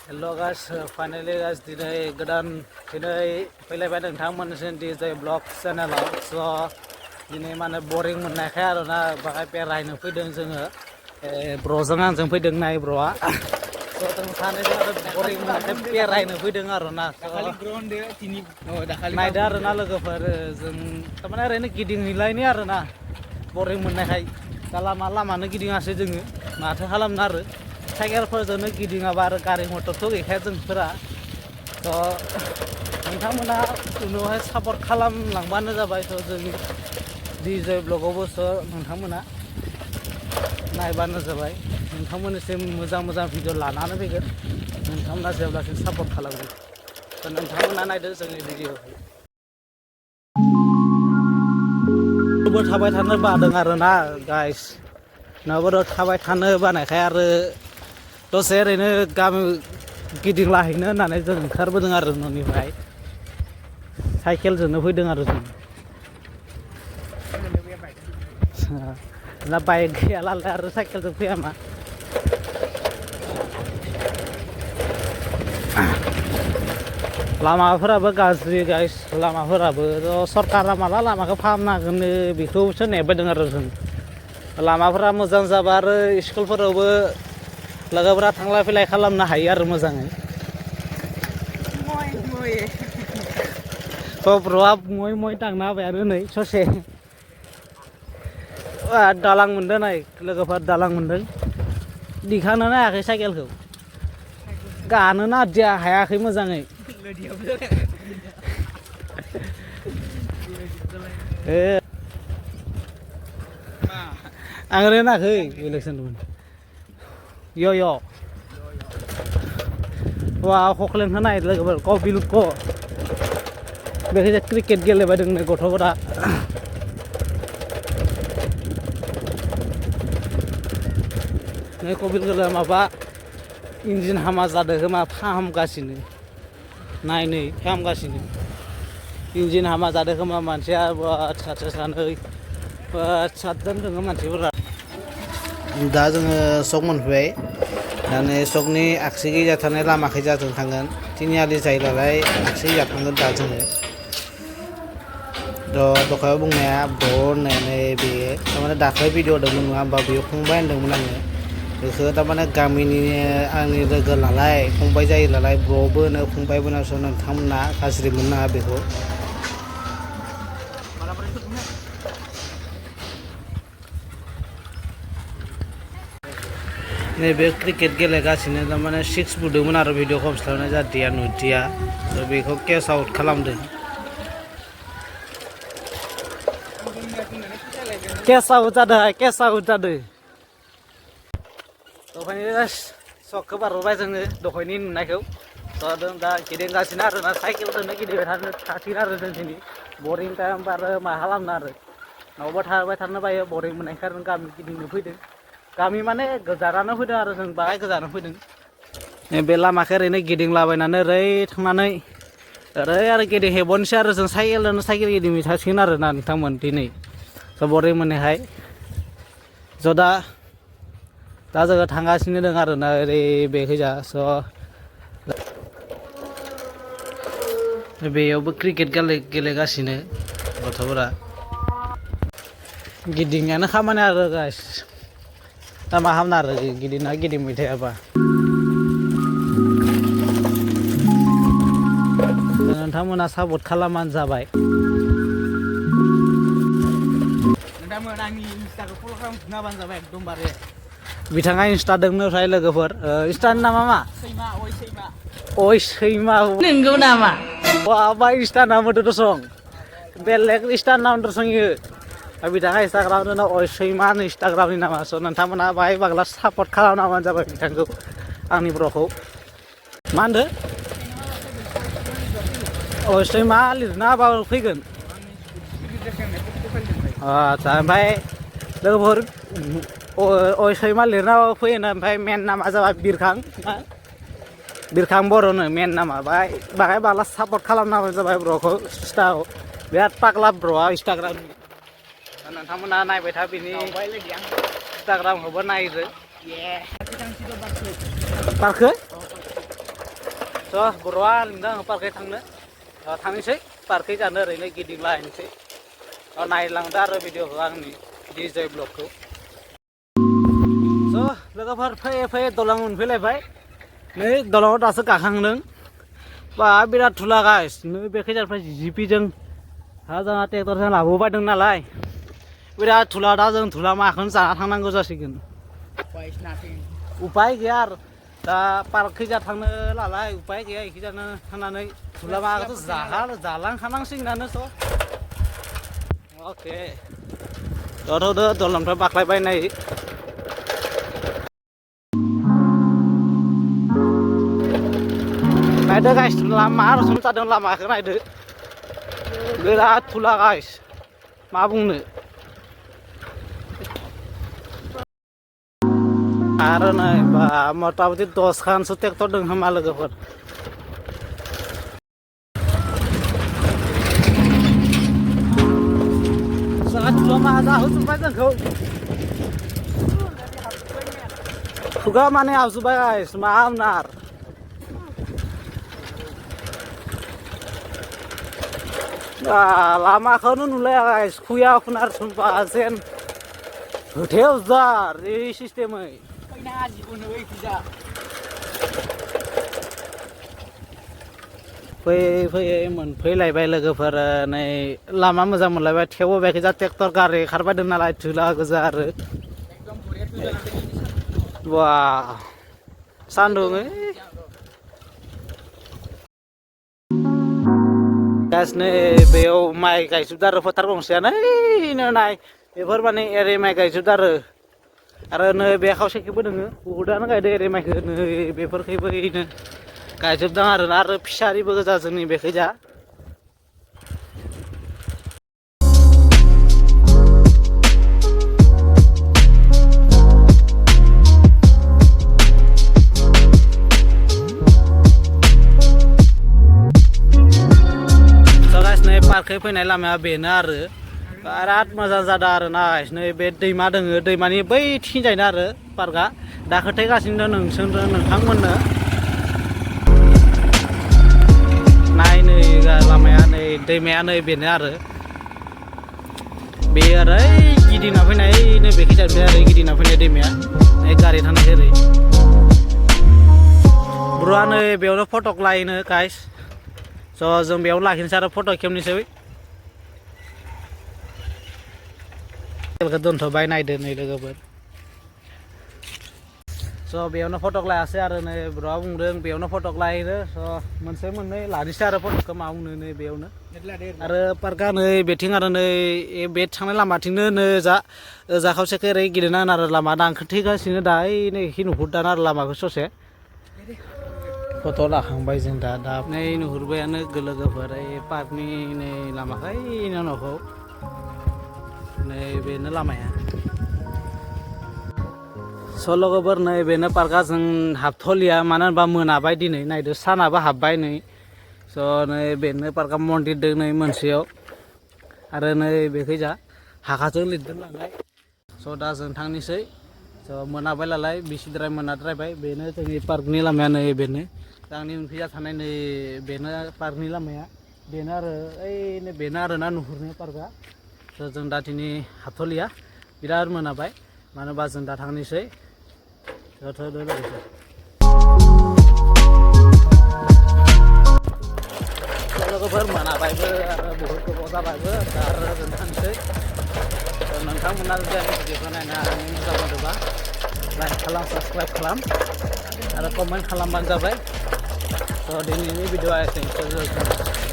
Hello guys, finally guys today godan today फैलायबाय नोंथांमोननिसिम DJ Vlog channel so दिनै माने boring मोननायखाय आरोना बाहाय बेरायनो फैदों जोङो ब्र'जों आंजों फैदों नाय ब्र'आ so जों सानैजों boring मोननायखाय बेरायनो फैदों आरोना दाखालि ग्राउन्ड दिनै दाखालि नायदो आरोना लोगोफोर जों थारमाने ओरैनो गिदिंहैलायनि आरोना boring मोननायखाय दा लामानो गिदिङासै जोङो माथो खालामनो आरो साइकेलफोरजोंनो गिदिङाबा आरो गारि मटरथ' गैखाया जोंफोरा थ' नोंथांमोना उनावहाय सापर्ट खालामलांबानो जाबाय थ' जोंनि DJ ब्लगावबो नोंथांमोना नायबानो जाबाय नोंथांमोननिसिम मोजां भिडिअ लानानै फैगोन नोंथांमोना जेब्लासिम सापर्ट खालामगोन थ' नोंथांमोना नायदो जोंनि भिडिअखौ थाबाय थानो बादों आरोना गाइस नङाबाथ' थाबाय थानो बानायखाय आरो दसे ओरैनो गामि गिदिंलाहैनो होननानै जों ओंखारबोदों आरो न'निफ्राय साइकेलजोंनो फैदों आरो जों ना बाइक गैयालाय आरो साइकेलजों फैया मा लामाफोराबो गाज्रि गाइस लामाफोराबो सरकारा माला लामाखौ फाहामना होगोन बेखौसो नेबायदों आरो जों लामाफोरा मोजां जाबा आरो स्कुलफोरावबो लोगोफोरा थांलाय फैलाय खालामनो हायो आरो मोजाङै थ' ब्र'आ मय थांना होबाय आरो नै ससे दालां मोनदों नाय लोगोफोर दालां मोनदों दिखांनोनो हायाखै साइकेलखौ गानोनो आदिया हायाखै मोजाङै आं रोङाखै इलेक्सन य' वा हकलेन होनाय लोगोफोर कबिलुक बेखायनो क्रिकेट गेलेबाय दं नै गथ'फोरा नै कबिलुक माबा इन्जिन हामा जादों खोमा फाहामगासिनो नायनै फाहामगासिनो इन्जिन हामा जादों खोमा मानसिया सानै सातजन दङ मानसिफोरा दा जोङो सक मोनफैबाय दाने सकनि आगसिखै थानाय लामाखै जों थांगोन तिनिआलि जायगालाय आगसिखै थांगोन दा जोङो दखायाव बुंनाया ब्र' होननानै बेयो थारमाने दाख्लै भिडिअ होदोंमोन नङा होमबा बेयाव फंबाय होनदोंमोन आङो बेखौ थारमाने गामिनि आंनि लोगो नालाय फंबाय जायो नालाय ब्र'बो होनो फंबायबो होनो नोंथांमोना गाज्रि मोननाङा बेखौ नैबे क्रिकेट गेलेगासिनो थारमाने सिक्स बुदोंमोन आरो भिडिअ खालामस्लाबनाय जादिया नुदिया बेखौ केस आउट खालामदों केस आउट जादों दखायनि सकखौ बारबोबाय जोङो दखायनि नुनायखौ दा गिदिंगासिनो आरोना साइकेलजोंनो गिदिंबाय थासिगोन आरो जों दिनै बरिं टाइम आरो मा खालामनो आरो न'आवबो थाबाय थानो बायो बरिं मोननायखाय गामि गिदिंनो फैदों गामि माने गोजानानो फैदों आरो जों बाहाय गोजानाव फैदों बे लामाखौ ओरैनो गिदिंलाबायनानै ओरै थांनानै ओरै आरो गिदिंहैबावनोसै आरो जों साइकेल गिदिंबाय थासिगोन आरोना नोंथांमोन दिनै बरिं मोननायखाय दा जोङो थांगासिनो दं आरोना ओरै बेखैजा बेयावबो क्रिकेट गेलेगासिनो गथ'फोरा गिदिंनायानो खामानि आरो गाइस दा मा खालामनो आरो गिदिंबाय थायाबा नोंथांमोना सापर्ट खालामबानो जाबाय नोंथांमोन आंनि इन्स्टाखौ फल' खालामनाबानो जाबाय एकदमबारे बिथाङा इन्स्टा दंनो ओमफ्राय लोगोफोर इन्स्टानि नामा मा सैमा नंगौ नामा बा इन्स्टा नाम होदो दसं बेलेग इन्स्टा नाम दसं इयो बिथाङा इन्स्टाग्राम सैमा इन्स्टाग्रामनि नामा नोंथांमोना बाहाय बांला सापर्ट खालामनाबानो जाबाय बिथांखौ आंनि ब्र'खौ मा होनदो सैमा लिरना होबाबो फैगोन आदसा ओमफ्राय लोगोफोर सैमा लिरना फैयोनो ओमफ्राय मेन नामा जाबाय बिरखां बर'नो मेन नामा बाहाय बाला सापर्ट खालामनाबानो जाबाय ब्र'खौ इन्स्टाआव बिराद पाग्ला ब्र'आ इन्स्टाग्राम नोंथांमोना नायबाय था बिनि इन्स्टाग्रामखौबो नायदो पार्कखौ स' बर'आ लिंदों आं पार्कै थांनो थांनोसै पार्कै जानो ओरैनो गिदिंलायनोसै नायलांदो आरो भिडिअखौ आंनि DJ ब्लगखौ स' लोगोफोर फैयै फैयै दलं मोनफैलायबाय नै दलंआव दासो गाखांदों बा बिराद थुला गाइस नै बे खैजानिफ्राय जिपिजों जोंहा ट्रेक्टरजों लाबोबायदों नालाय बिराद थुला दा जों थुला माखौनो जाना थांनांगौ जासिगोन उपाय गैया आरो दा पार्कखैजा थांनो लालाय उपाय गैया इखैजानो थांनानै थुला माखौथ' जालांखानांसिगोनानो स' अके थ' दलंनिफ्राय बाख्लायबाय नै नायदो गाइस लामा रसम जादों लामाखौ नायदो बिराद थुला गाइस मा बुंनो आरो नै बा मथा मथि 10 खानसो ट्रेक्टर दं खोमा लोगोफोर जोंहा थुला मा जाहोजोब्बाय जोंखौ खुगा माने हाबजोब्बाय गाइस मा होननार लामाखौनो नुलाया गाइस खुया खुनार सुनबा जेन होथेव जार ए सिस्टेमै फैयै फैयै मोनफैलायबाय लोगोफोर नै लामा मोजां मोनलायबाय थेवबो बेखैजा ट्रेक्टर गारि खारबायदों नालाय थुला गोजा आरो बा सान्दुं गाइस नै बेयाव माइ गायजोबदों आरो फोथार गंसेयानो ओइनो नाय बेफोर माने एरे माइ गायजोबदों आरो नै बे खावसेखैबो दोङो बहुदानो गायदों एरे माइखौ नै बेफोरखैबो ओरैनो गायजोबदों आरो फिसारिबो गोजा जोंनि बेखैजा पार्कै फैनाय लामाया बेनो आरो बिराद मोजां जादों आरो ना नै बे दैमा दोङो दैमानि बै थिंजायनो आरो पार्कआ दा खोथायगासिनो नोंथांमोननो नाय नै लामाया नै दैमाया नै बेनो आरो बे आरो गिदिंना फैनाय नै बेखै जाबाय आरो गिदिंना फैनाय दैमाया नै गारि थानाय ओरै ब्र'आ नै बेयावनो फटक लायोनो गाइस स' जों बेयाव लाखिनोसै आरो फट' खेबनोसै दोनथ'बाय नायदो नै लोगोफोर स' बेयावनो फटक लायासै आरो नै ब्र'आ बुंदों बेयावनो फटक लाहैनो स' मोनसे मोननै लानोसै आरो फटकखौ मा बुंनो नै बेयावनो आरो पार्कआ नै बेथिं आरो नै बे थांनाय लामाथिंनो नै जा खावसेखौ ओरै गिदिंनांगोन आरो लामा दा ओंखारथिगासिनो दा नै एखे नुहुरदां आरो लामाखौ ससे फट' लाखांबाय जों दा नै नुहुरबायानो लोगोफोर पार्कनि नै लामाखै न'खौ नै बेनो लामाया स' लोगोफोर नै बेनो पार्कआ जों हाबथ'लिया मानो होनबा मोनाबाय दिनै नायदो सानाबो हाबबाय नै स' नै बेनो पार्कआ मन्दिर दं नै मोनसेयाव आरो नै बेखैजा हाखाजों लिरदों नालाय स' दा जों थांनोसै स' मोनाबाय नालाय बिसिद्राय मोनाद्रायबाय बेनो जोंनि पार्कनि लामाया नै बेनो आंनि उनखैजा थानाय नै बेनो पार्कनि लामाया बेनो आरो ओइ बेनो आरोना नुहुरनाय पार्कआ स' जों दा दिनै हाबथ'लिया बिराद मोनाबाय मानो होनबा जों दा थांनोसै लोगोफोर मोनाबायबो आरो बहुद गोबाव जाबायबो आरो जों थांनोसै नोंथांमोना जुदि आंनि भिडिअखौ नायनानै मोजां मोनोबा लाइक खालाम साबस्क्राइब खालाम आरो कमेन्ट खालामबानो जाबाय स' दिनैनि भिडिअआ एसेनोसै